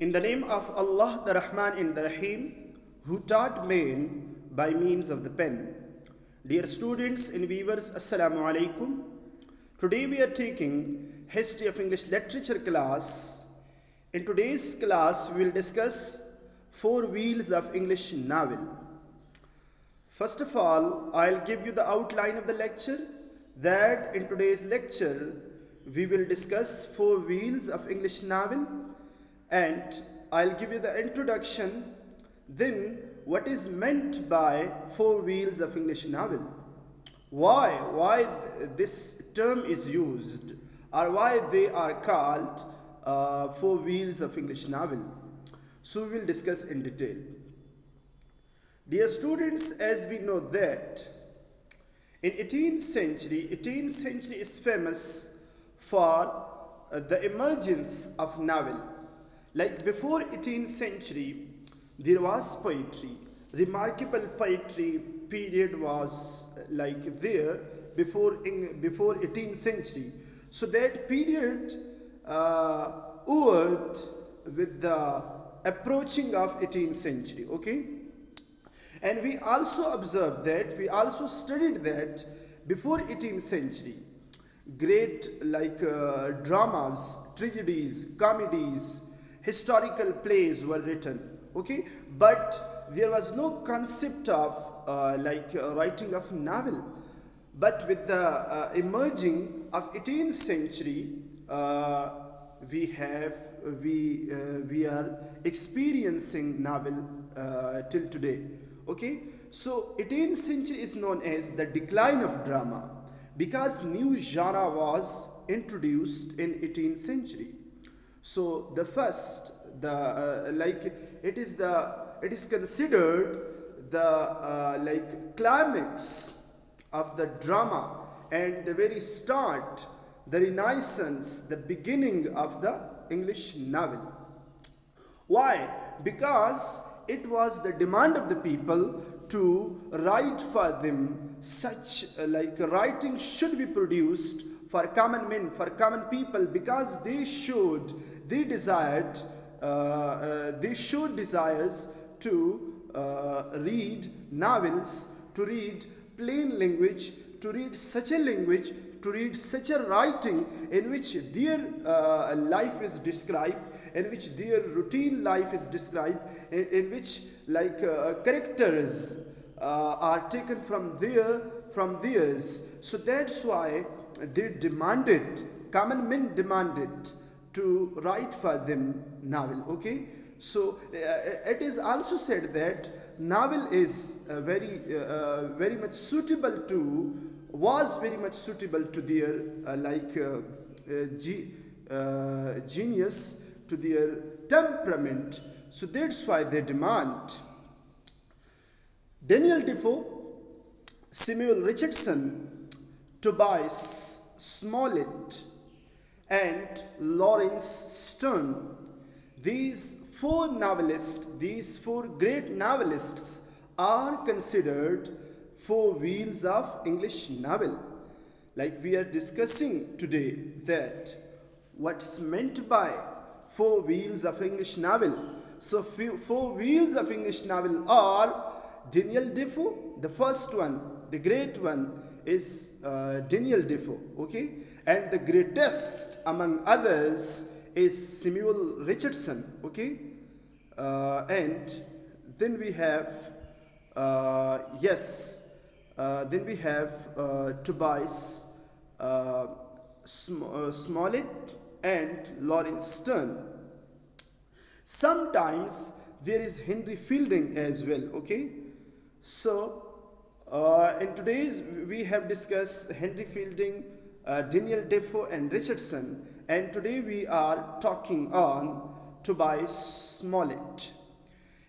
In the name of Allah, the Rahman and the Rahim, who taught men by means of the pen. Dear students and viewers, Assalamu alaikum. Today we are taking History of English Literature class. In today's class, we will discuss 4 wheels of English novel. First of all, I'll give you the outline of the lecture. That in today's lecture, we will discuss 4 wheels of English novel. And I'll give you the introduction, then what is meant by 4 wheels of English novel. Why this term is used, or why they are called 4 wheels of English novel. So we will discuss in detail. Dear students, as we know that in 18th century is famous for the emergence of novel. Like before 18th century, there was poetry. Remarkable poetry period was like there before 18th century. So that period occurred with the approaching of 18th century. Okay, and we also observed that, we also studied that before 18th century, great dramas, tragedies, comedies, historical plays were written. Okay, but there was no concept of writing of novel. But with the emerging of 18th century, we are experiencing novel till today. Okay, so 18th century is known as the decline of drama, because new genre was introduced in 18th century. So the first, it is considered the climax of the drama and the very start, the renaissance, the beginning of the English novel. Why? Because it was the demand of the people to write for them. Such writing should be produced for common men, for common people, because they showed desires to read novels, to read plain language, to read such a language, to read such a writing in which their life is described, in which their routine life is described, in which characters are taken from theirs. So that's why they demanded, common men demanded to write for them novel. Okay, so it is also said that novel is very much suitable to, was very much suitable to their genius, to their temperament. So that's why they demand. Daniel Defoe, Samuel Richardson, Tobias, Smollett, and Lawrence Sterne. These 4 novelists, these 4 great novelists, are considered 4 wheels of English novel. Like we are discussing today that what's meant by 4 wheels of English novel. So 4 wheels of English novel are Daniel Defoe. The first one, the great one, is Daniel Defoe. Okay, and the greatest among others is Samuel Richardson. Okay, and then we have Tobias, Smollett, and Lawrence Sterne. Sometimes there is Henry Fielding as well. Okay, so in today's we have discussed Henry Fielding, Daniel Defoe, and Richardson, and today we are talking on Tobias Smollett.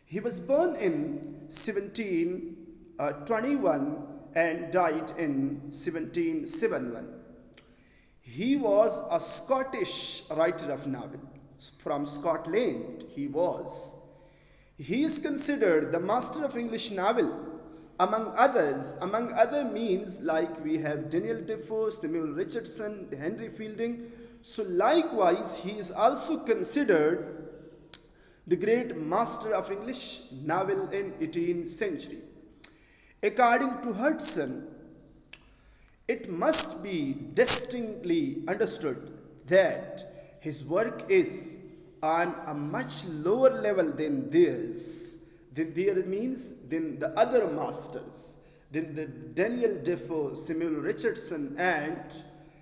He was born in 1721 and died in 1771. He was a Scottish writer of novel. From Scotland he was. He is considered the master of English novel. Among other means, like we have Daniel Defoe, Samuel Richardson, Henry Fielding. So likewise, he is also considered the great master of English novel in 18th century. According to Richardson, it must be distinctly understood that his work is on a much lower level than theirs. Than the other masters, than the Daniel Defoe, Samuel Richardson, and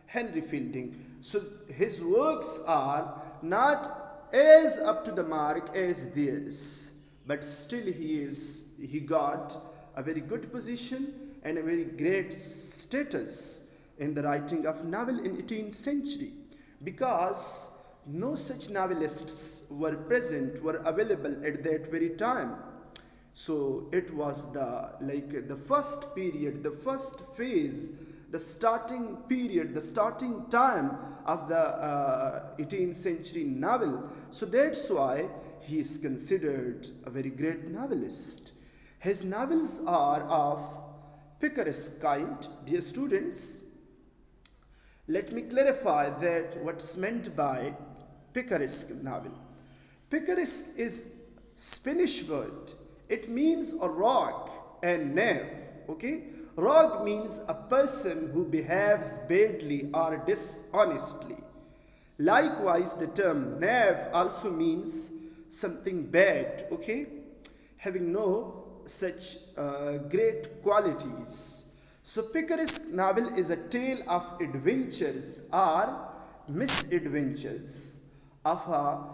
Henry Fielding. So his works are not as up to the mark as theirs, but still he got a very good position and a very great status in the writing of novel in 18th century, because no such novelists were available at that very time. So it was the first period, the first phase, the starting period, the starting time of the 18th century novel. So that's why he is considered a very great novelist. His novels are of picaresque kind. Dear students, let me clarify that what's meant by picaresque novel. Picaresque is Spanish word. It means a rogue and knave. Okay, rogue means a person who behaves badly or dishonestly. Likewise, the term knave also means something bad. Okay, having no such great qualities. So picaresque novel is a tale of adventures or misadventures of a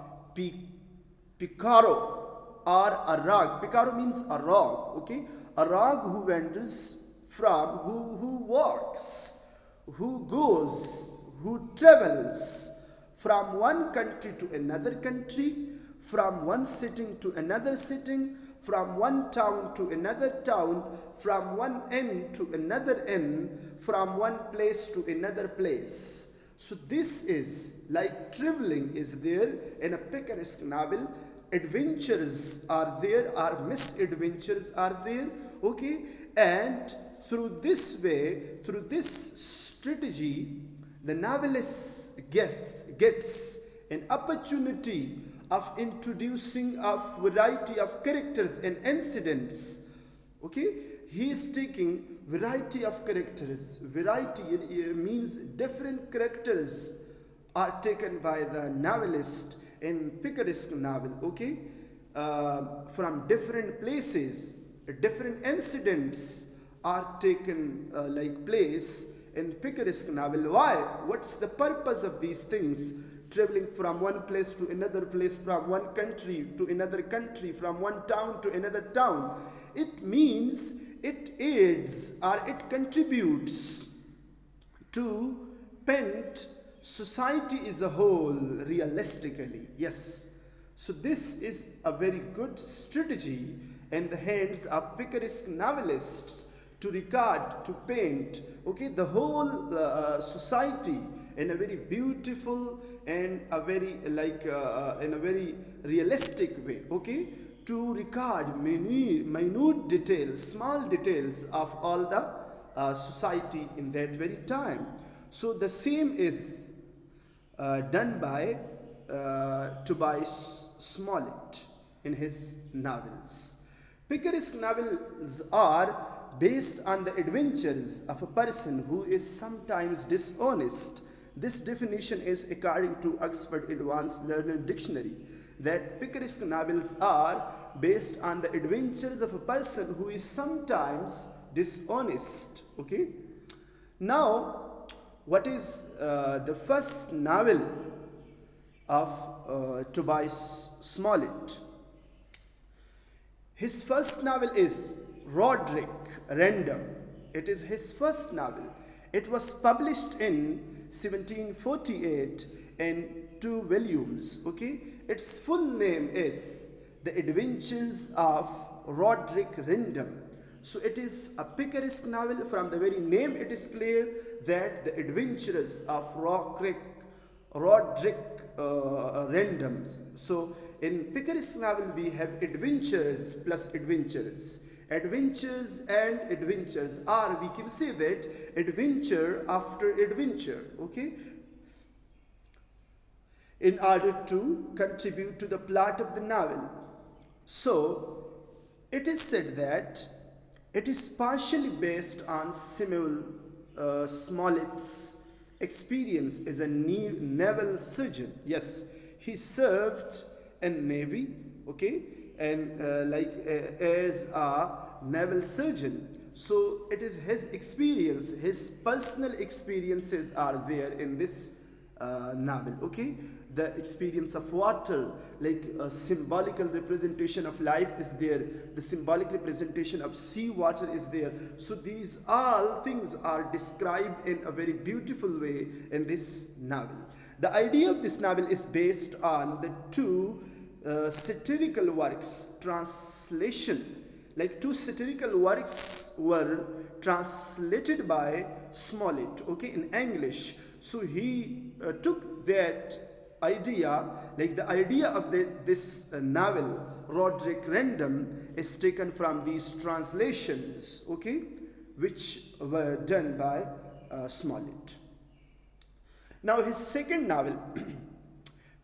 picaro or a rogue. Picaro means a rogue. Okay, a rogue who wanders from, who walks, who goes, who travels from one country to another country, from one sitting to another sitting, from one town to another town, from one end to another end, from one place to another place. So this is like traveling is there in a picaresque novel. Adventures are there, or misadventures are there. Okay, and through this way, through this strategy, the novelist gets an opportunity of introducing a variety of characters and incidents. Okay, he is taking variety of characters. Variety means different characters are taken by the novelist in picaresque novel. Okay, from different places, different incidents are taken like place in picaresque novel. Why? What's the purpose of these things? Traveling from one place to another place, from one country to another country, from one town to another town. It means it aids or it contributes to paint society as a whole realistically. Yes. So this is a very good strategy in the hands of picaresque novelists to record, to paint, okay, the whole society in a very beautiful and a very in a very realistic way. Okay, to record minute details, small details of all the society in that very time. So the same is done by Tobias Smollett in his novels. Picaresque novels are based on the adventures of a person who is sometimes dishonest. This definition is according to Oxford Advanced Learner Dictionary, that picaresque novels are based on the adventures of a person who is sometimes dishonest. Okay. Now, what is the first novel of Tobias Smollett? His first novel is Roderick Random. It is his first novel. It was published in 1748 in 2 volumes. Okay, its full name is The Adventures of Roderick Random. So it is a picaresque novel. From the very name it is clear that the adventures of Roderick Random. So in picaresque novel we have adventures plus adventures. Adventures and adventures, or we can say that adventure after adventure. Okay. in order to contribute to the plot of the novel. So, it is said that it is partially based on Samuel Smollett's experience as a naval surgeon. Yes, he served in Navy, okay, and as a naval surgeon. So it is his experience, his personal experiences are there in this novel, okay. The experience of water, like a symbolical representation of life is there, the symbolic representation of sea water is there. So these all things are described in a very beautiful way in this novel. The idea of this novel is based on the two satirical works translation, like two satirical works were translated by Smollett, okay, in English. So he took that idea, like the idea of this novel, Roderick Random, is taken from these translations, okay, which were done by Smollett. Now his second novel,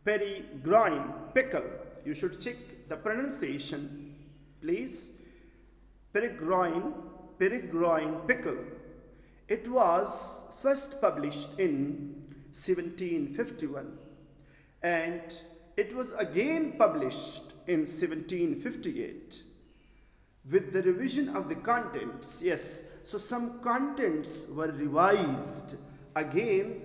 Peregrine, Pickle, you should check the pronunciation, please. Peregrine, Pickle. It was first published in 1751 and it was again published in 1758 with the revision of the contents. Yes, so some contents were revised again,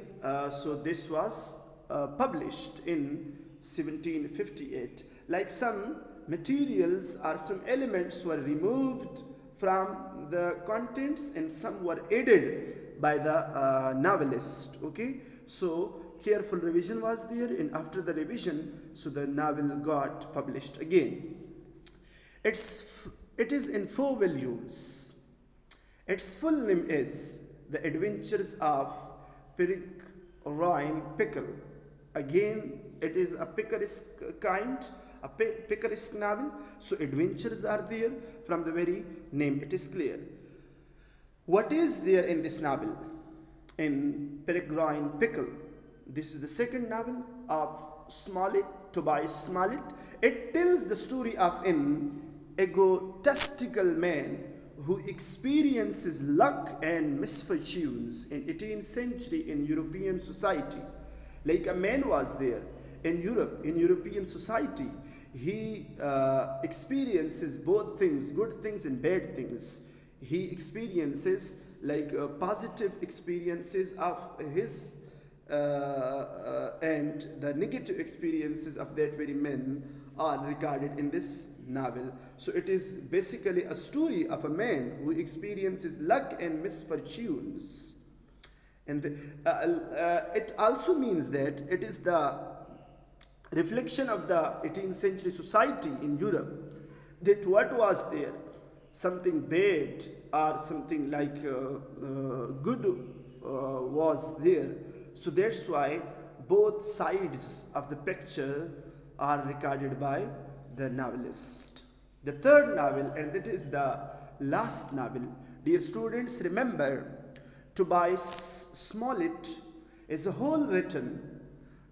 so this was published in 1758. Like some materials or some elements were removed from the contents and some were added by the novelist, okay. So careful revision was there, and after the revision, so the novel got published again. It is in 4 volumes. Its full name is The Adventures of Peregrine Pickle. Again, it is a picaresque kind, a picaresque novel. So adventures are there from the very name. It is clear. What is there in this novel? In Peregrine Pickle. This is the second novel of Smollett, Tobias Smollett. It tells the story of an egotistical man who experiences luck and misfortunes in 18th century in European society. Like a man was there in Europe, in European society. He experiences both things, good things and bad things. He experiences like positive experiences of his and the negative experiences of that very man are regarded in this novel. So it is basically a story of a man who experiences luck and misfortunes. And it also means that it is the reflection of the 18th century society in Europe, that what was there, something bad or something like good was there. So that's why both sides of the picture are recorded by the novelist. The third novel, and that is the last novel, dear students, remember Tobias Smollett is a whole written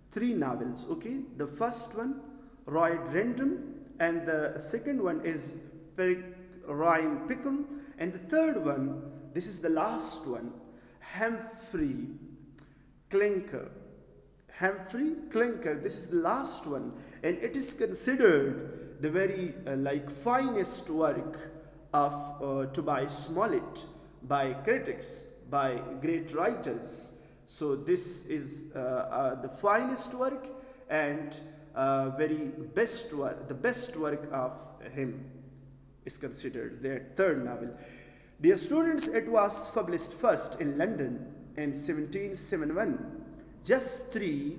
3 novels, okay. The first one, Random, and the second one is Peregrine Pickle, and the third one, this is the last one, Humphrey, Clinker. Humphrey, Clinker, this is the last one, and it is considered the very finest work of Tobias Smollett by critics, by great writers. So this is the finest work and very best work, the best work of him is considered their third novel. Dear students, it was published first in London in 1771, just 3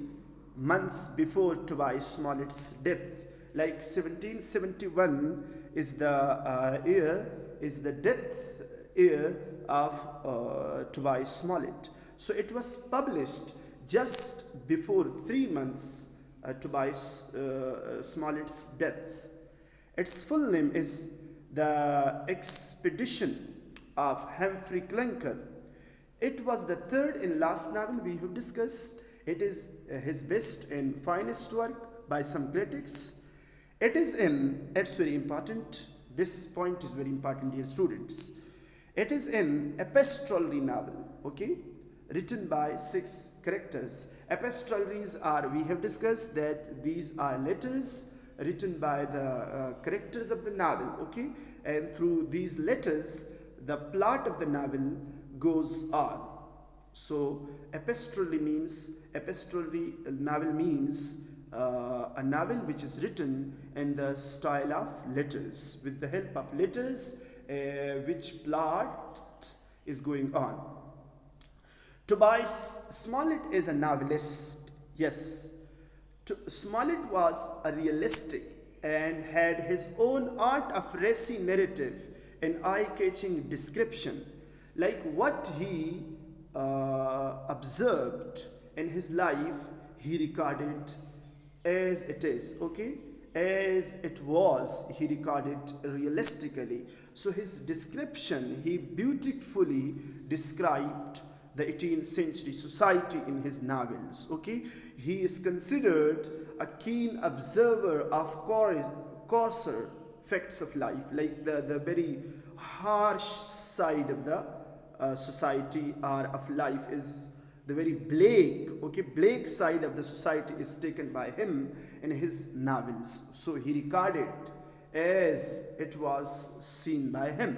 months before Tobias Smollett's death. Like 1771 is the death year of Tobias Smollett. So it was published just before 3 months Tobias Smollett's death. Its full name is The Expedition of Humphrey Clinker. It was the third and last novel we have discussed, It is his best and finest work by some critics. It is in, it's very important, this point is very important, dear students. It is an epistolary novel, okay, written by 6 characters. Epistolaries are, we have discussed that these are letters written by the characters of the novel, okay, and through these letters the plot of the novel goes on. So epistolary novel means a novel which is written in the style of letters, with the help of letters, which plot is going on. Tobias Smollett is a novelist. Yes, Smollett was a realistic and had his own art of racy narrative and eye-catching description, like what he observed in his life, he recorded as it is, okay, as it was, he recorded realistically. So his description, he beautifully described the 18th century society in his novels, okay. He is considered a keen observer of coarser facts of life, like the very harsh side of the society or of life is the very bleak side of the society is taken by him in his novels. So he recorded as it was seen by him.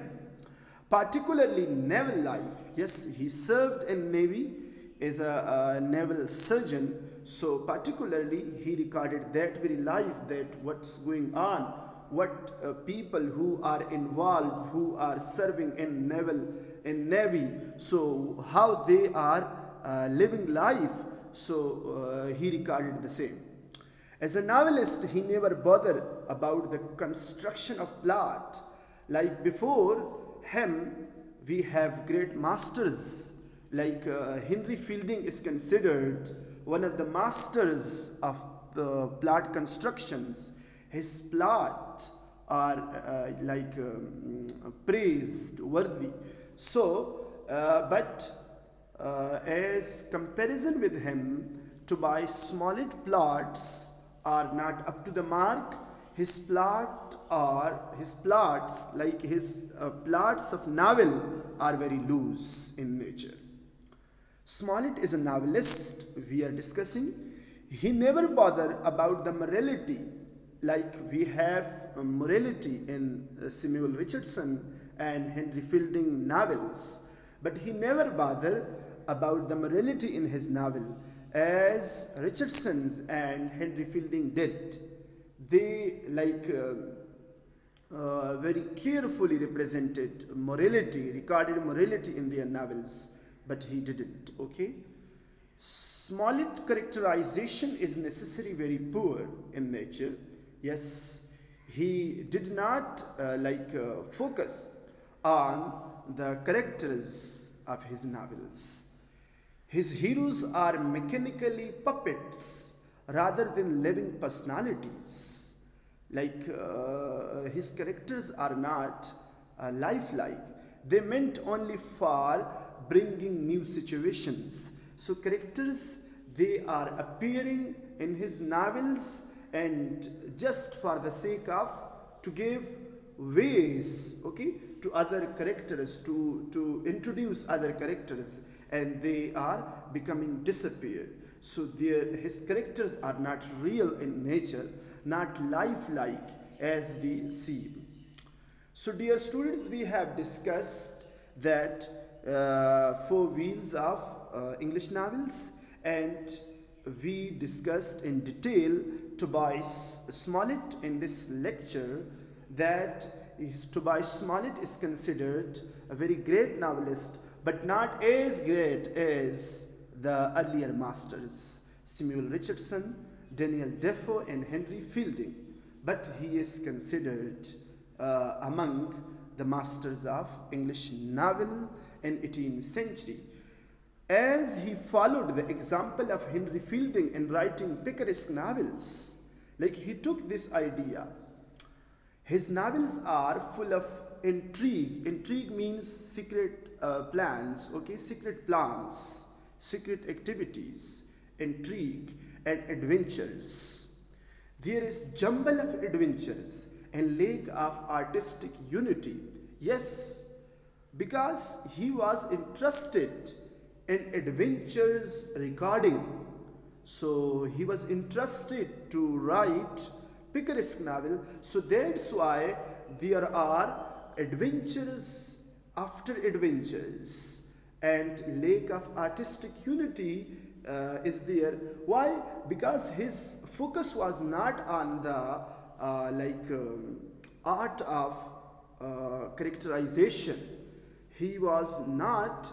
Particularly naval life. Yes, he served in Navy as a naval surgeon. So particularly he recorded that very life, that what's going on, what people who are involved, who are serving in Navy, so how they are living life. So he recorded the same. As a novelist, he never bothered about the construction of plot. Like before him, we have great masters, like Henry Fielding is considered one of the masters of the plot constructions. His plots are praised worthy. So but as comparison with him, Tobias Smollett plots are not up to the mark. His plots of novel are very loose in nature. Smollett is a novelist, we are discussing. He never bothered about the morality, like we have morality in Samuel Richardson and Henry Fielding novels, but he never bothered about the morality in his novel as Richardson's and Henry Fielding did. They very carefully represented morality, recorded morality in their novels, but he didn't, okay. Smollett characterization is necessarily very poor in nature. Yes, he did not focus on the characters of his novels. His heroes are mechanically puppets rather than living personalities. Like his characters are not lifelike. They meant only for bringing new situations. So characters, they are appearing in his novels and just for the sake of to give ways, okay, to other characters, to introduce other characters, and they are becoming disappeared. So his characters are not real in nature, not lifelike as they seem. So dear students, we have discussed that 4 wheels of English novels, and we discussed in detail Tobias Smollett in this lecture, that Tobias Smollett is considered a very great novelist, but not as great as the earlier masters, Samuel Richardson, Daniel Defoe, and Henry Fielding. But he is considered among the masters of English novel in 18th century. As he followed the example of Henry Fielding in writing Picaresque novels, like he took this idea. His novels are full of intrigue. Intrigue means secret plans, okay, secret plans, secret activities, intrigue, and adventures. There is jumble of adventures and lack of artistic unity. Yes, because he was interested in adventures regarding. So he was interested to write Picaresque novel. So that's why there are adventures after adventures and lack of artistic unity is there. Why? Because his focus was not on the art of characterization. He was not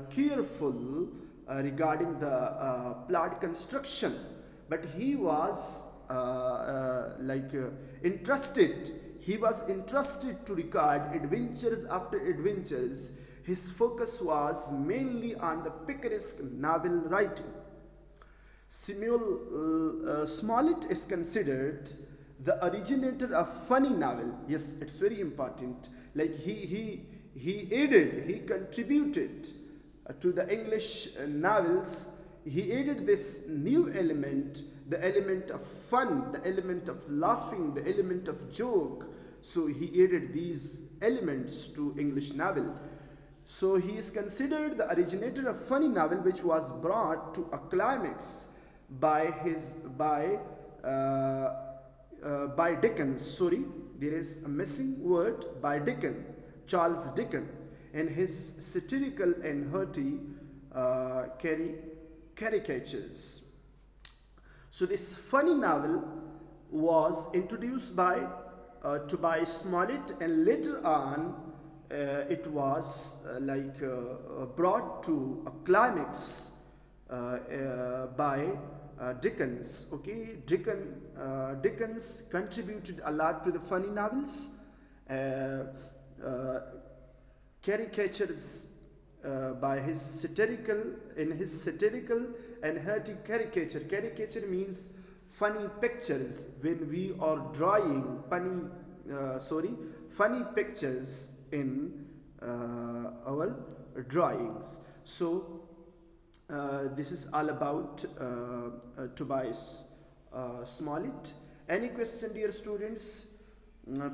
careful regarding the plot construction, but he was interested. He was interested to record adventures after adventures. His focus was mainly on the picaresque novel writing. Smollett is considered the originator of funny novel. Yes, it's very important. Like he contributed to the English novels. He added this new element, the element of fun, the element of laughing, the element of joke. So he added these elements to English novel. So he is considered the originator of funny novel, which was brought to a climax by Dickens. Sorry, there is a missing word, by Dickens, Charles Dickens, in his satirical and hearty caricatures. So this funny novel was introduced by Tobias Smollett, and later on it was brought to a climax by Dickens. Okay, Dickens contributed a lot to the funny novels. Caricatures by his satirical and hearty caricature. Caricature means funny pictures. When we are drawing funny pictures in our drawings. So this is all about Tobias Smollett. Any question, dear students?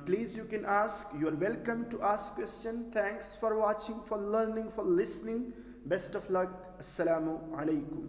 Please, you can ask. You are welcome to ask question. Thanks for watching, for learning, for listening. Best of luck. Assalamu alaikum.